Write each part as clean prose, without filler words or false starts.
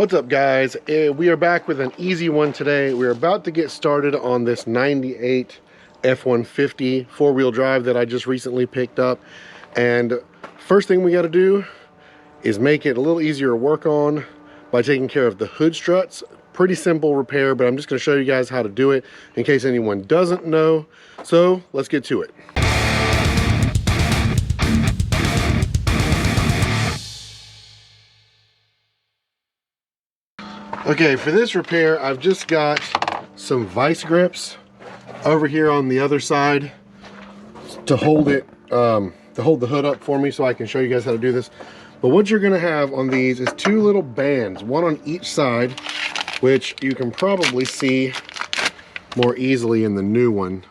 What's up, guys? We are back with an easy one today. We're about to get started on this 98 F150 four-wheel drive that I just recently picked up. And first thing we got to do is make it a little easier to work on by taking care of the hood struts. Pretty simple repair, but I'm just going to show you guys how to do it in case anyone doesn't know. So let's get to it. Okay, for this repair, I've just got some vice grips over here on the other side to hold it, to hold the hood up for me so I can show you guys how to do this. But what you're gonna have on these is two little bands, one on each side, which you can probably see more easily in the new one.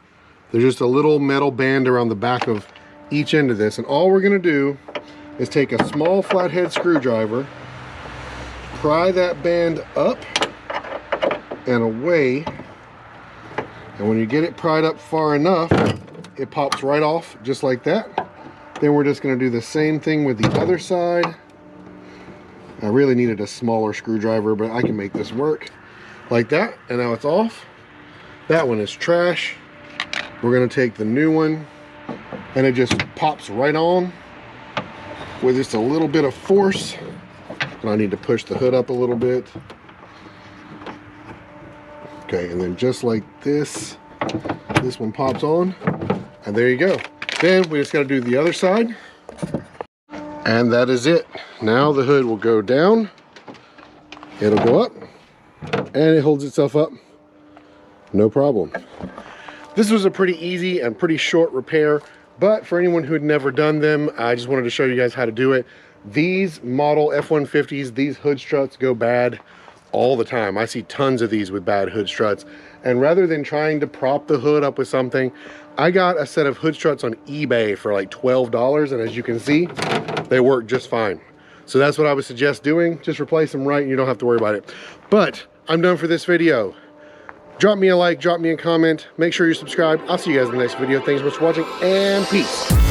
There's just a little metal band around the back of each end of this. And all we're gonna do is take a small flathead screwdriver, pry that band up and away, and when you get it pried up far enough, it pops right off just like that. Then we're just going to do the same thing with the other side. I really needed a smaller screwdriver, but I can make this work like that. And now it's off. That one is trash. We're going to take the new one, and it just pops right on with just a little bit of force. And I need to push the hood up a little bit. Okay, and then just like this, this one pops on, and there you go. Then we just got to do the other side, and that is it. Now the hood will go down, it'll go up, and it holds itself up, no problem. This was a pretty easy and pretty short repair, but for anyone who had never done them, I just wanted to show you guys how to do it. These model F150s, these hood struts go bad all the time. I see tons of these with bad hood struts. And rather than trying to prop the hood up with something, I got a set of hood struts on eBay for like $12. And as you can see, they work just fine. So that's what I would suggest doing. Just replace them right and you don't have to worry about it. But I'm done for this video. Drop me a like, drop me a comment. Make sure you're subscribed. I'll see you guys in the next video. Thanks so much for watching, and peace.